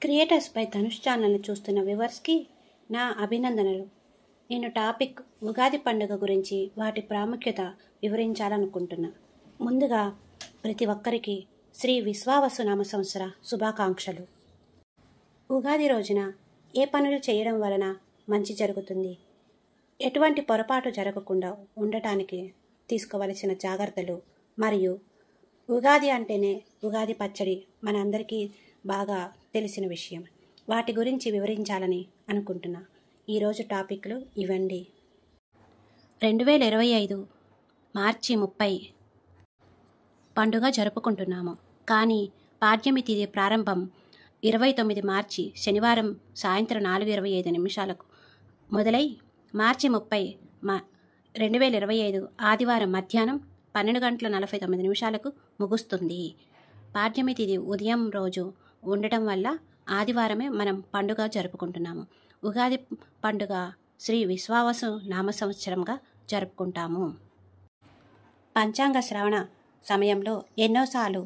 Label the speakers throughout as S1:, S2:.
S1: Creators by Dhanush ఛానల్ని చూస్తున్న వ్యూవర్స్కి నా అభినందనలు. నేను టాపిక్ ఉగాది పండుగ గురించి వాటి ప్రాముఖ్యత వివరించాలనుకుంటున్నా. ముందుగా ప్రతి ఒక్కరికి శ్రీ విశ్వావసు నామ సంవత్సర శుభాకాంక్షలు. ఉగాది రోజున ఏ పనులు చేయడం వలన మంచి జరుగుతుంది, ఎటువంటి పొరపాటు జరగకుండా ఉండటానికి తీసుకోవలసిన జాగ్రత్తలు, మరియు ఉగాది అంటేనే ఉగాది పచ్చడి మనందరికీ బాగా తెలిసిన విషయం. వాటి గురించి వివరించాలని అనుకుంటున్నా. ఈరోజు టాపిక్లు ఇవండి. 2025 మార్చి 30 పండుగ జరుపుకుంటున్నాము. కానీ పాడ్యమి తిథి ప్రారంభం 29 మార్చి శనివారం సాయంత్రం 4:25 మొదలై మార్చి 30 2025 ఆదివారం మధ్యాహ్నం 12:49 ముగుస్తుంది. పాడ్యమి తిథి ఉదయం రోజు ఉండటం వల్ల ఆదివారమే మనం పండుగ జరుపుకుంటున్నాము. ఉగాది పండుగ శ్రీ విశ్వావసు నామ సంవత్సరంగా జరుపుకుంటాము. పంచాంగ శ్రవణ సమయంలో ఎన్నోసార్లు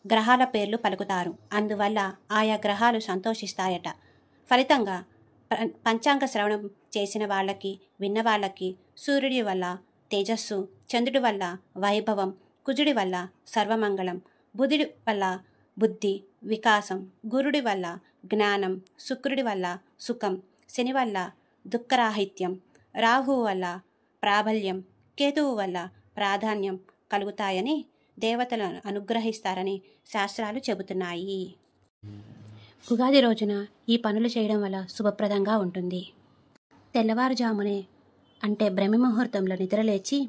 S1: గ్రహాల పేర్లు పలుకుతారు. అందువల్ల ఆయా గ్రహాలు సంతోషిస్తాయట. ఫలితంగా పంచాంగ శ్రవణం చేసిన వాళ్ళకి, విన్న వాళ్ళకి సూర్యుడి వల్ల తేజస్సు, చంద్రుడి వల్ల వైభవం, కుజుడి వల్ల సర్వమంగళం, బుధుడి వల్ల బుద్ధి వికాసం, గురుడి వల్ల జ్ఞానం, శుక్రుడి వల్ల సుఖం, శని వల్ల దుఃఖరాహిత్యం, రాహువు వల్ల ప్రాబల్యం, కేతువు వల్ల ప్రాధాన్యం కలుగుతాయని దేవతలను అనుగ్రహిస్తారని శాస్త్రాలు చెబుతున్నాయి. ఉగాది రోజున ఈ పనులు చేయడం వల్ల శుభప్రదంగా ఉంటుంది. తెల్లవారుజామునే అంటే బ్రహ్మ ముహూర్తంలో నిద్రలేచి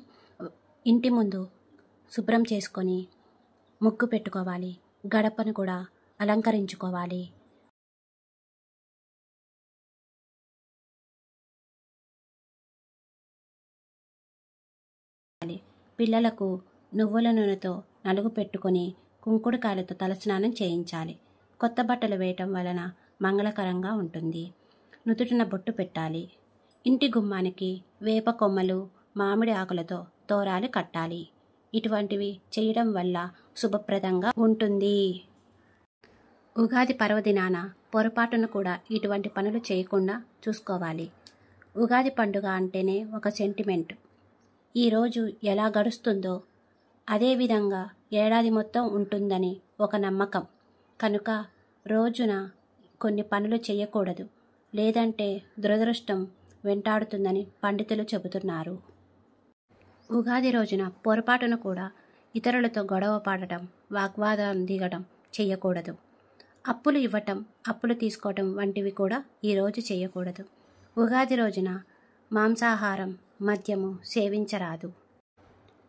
S1: ఇంటి ముందు శుభ్రం చేసుకొని ముగ్గు పెట్టుకోవాలి. గడపను కూడా అలంకరించుకోవాలి. పిల్లలకు నువ్వుల నూనెతో నలుగు పెట్టుకొని కుంకుడుకాయలతో తలస్నానం చేయించాలి. కొత్త బట్టలు వేయటం వలన మంగళకరంగా ఉంటుంది. నుదుటిన బొట్టు పెట్టాలి. ఇంటి గుమ్మానికి వేప కొమ్మలు, మామిడి ఆకులతో తోరాలు కట్టాలి. ఇటువంటివి చేయడం వల్ల శుభప్రదంగా ఉంటుంది. ఉగాది పర్వదినాన పొరపాటును కూడా ఇటువంటి పనులు చేయకుండా చూసుకోవాలి. ఉగాది పండుగ అంటేనే ఒక సెంటిమెంట్. ఈరోజు ఎలా గడుస్తుందో అదేవిధంగా ఏడాది మొత్తం ఉంటుందని ఒక నమ్మకం. కనుక రోజున కొన్ని పనులు చేయకూడదు, లేదంటే దురదృష్టం వెంటాడుతుందని పండితులు చెబుతున్నారు. ఉగాది రోజున పొరపాటును కూడా ఇతరులతో గొడవ పడటం, వాగ్వాదం దిగడం చేయకూడదు. అప్పులు ఇవ్వటం, అప్పులు తీసుకోవటం వంటివి కూడా ఈరోజు చేయకూడదు. ఉగాది రోజున మాంసాహారం, మద్యము సేవించరాదు.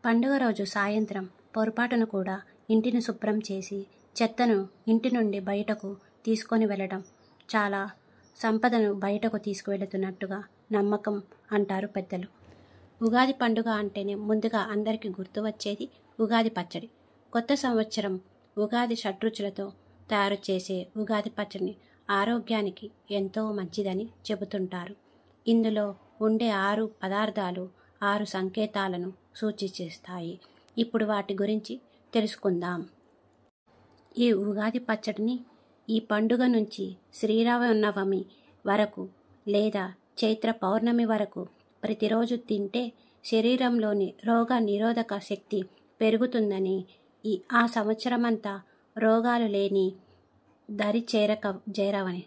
S1: పండుగ రోజు సాయంత్రం పొరపాటును కూడా ఇంటిని శుభ్రం చేసి చెత్తను ఇంటి నుండి బయటకు తీసుకొని వెళ్ళడం చాలా సంపదను బయటకు తీసుకువెళుతున్నట్టుగా నమ్మకం అంటారు పెద్దలు. ఉగాది పండుగ అంటేనే ముందుగా అందరికీ గుర్తు వచ్చేది ఉగాది పచ్చడి. కొత్త సంవత్సరం ఉగాది షడ్రుచులతో తయారు చేసే ఉగాది పచ్చడిని ఆరోగ్యానికి ఎంతో మంచిదని చెబుతుంటారు. ఇందులో ఉండే 6 పదార్థాలు 6 సంకేతాలను సూచిస్తాయి. ఇప్పుడు వాటి గురించి తెలుసుకుందాం. ఈ ఉగాది పచ్చడిని ఈ పండుగ నుంచి శ్రీరామనవమి వరకు లేదా చైత్ర పౌర్ణమి వరకు ప్రతిరోజు తింటే శరీరంలోని రోగ నిరోధక శక్తి పెరుగుతుందని, ఆ సంవత్సరమంతా రోగాలు లేని దరి చేరవని,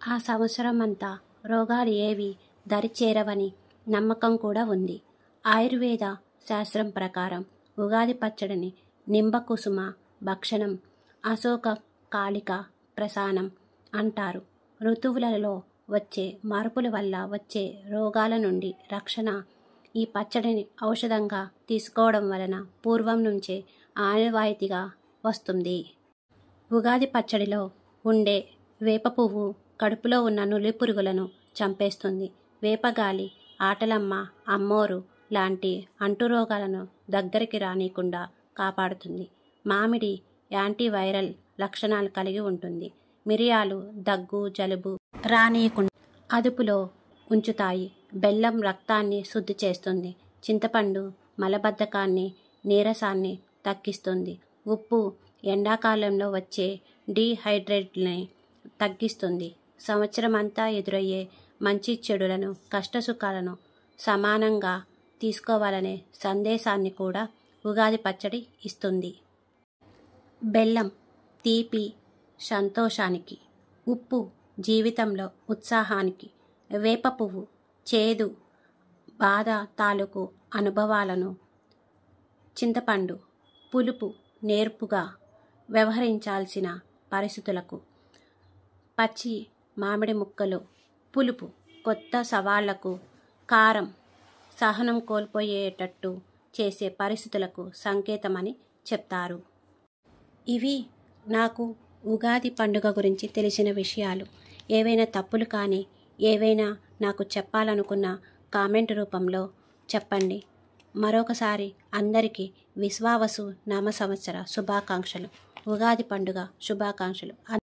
S1: ఆ సంవత్సరమంతా రోగాలు ఏవి దరి చేరవని నమ్మకం కూడా ఉంది. ఆయుర్వేద శాస్త్రం ప్రకారం ఉగాది పచ్చడిని నింబకుసుమ భక్షణం, అశోక కాళిక ప్రసానం అంటారు. ఋతువులలో వచ్చే మార్పుల వల్ల వచ్చే రోగాల నుండి రక్షణ ఈ పచ్చడిని ఔషధంగా తీసుకోవడం వలన పూర్వం నుంచే ఆనవాయితీగా వస్తుంది. ఉగాది పచ్చడిలో ఉండే వేప పువ్వు కడుపులో ఉన్న నులి పురుగులను చంపేస్తుంది. వేపగాలి, ఆటలమ్మ, అమ్మోరు లాంటి అంటురోగాలను దగ్గరికి రానియకుండా కాపాడుతుంది. మామిడి యాంటీవైరల్ లక్షణాలు కలిగి ఉంటుంది. మిరియాలు దగ్గు, జలుబు రానియకుండా అదుపులో ఉంచుతాయి. బెల్లం రక్తాన్ని శుద్ధి చేస్తుంది. చింతపండు మలబద్ధకాన్ని, నీరసాన్ని తగ్గిస్తుంది. ఉప్పు ఎండాకాలంలో వచ్చే డీహైడ్రేట్ని తగ్గిస్తుంది. సంవత్సరం అంతా ఎదురయ్యే మంచి చెడులను, కష్టసుఖాలను సమానంగా తీసుకోవాలనే సందేశాన్ని కూడా ఉగాది పచ్చడి ఇస్తుంది. బెల్లం తీపి సంతోషానికి, ఉప్పు జీవితంలో ఉత్సాహానికి, వేప పువ్వు చేదు బాధ తాలూకు అనుభవాలను, చింతపండు పులుపు నేర్పుగా వ్యవహరించాల్సిన పరిస్థితులకు, పచ్చి మామిడి ముక్కలు పులుపు కొత్త సవాళ్లకు, కారం సహనం కోల్పోయేటట్టు చేసే పరిస్థితులకు సంకేతమని చెప్తారు. ఇవి నాకు ఉగాది పండుగ గురించి తెలిసిన విషయాలు. ఏవైనా తప్పులు కానీ ఏవైనా నాకు చెప్పాలనుకున్న కామెంట్ రూపంలో చెప్పండి. మరొకసారి అందరికీ విశ్వావసు నామ సంవత్సర శుభాకాంక్షలు. ఉగాది పండుగ శుభాకాంక్షలు.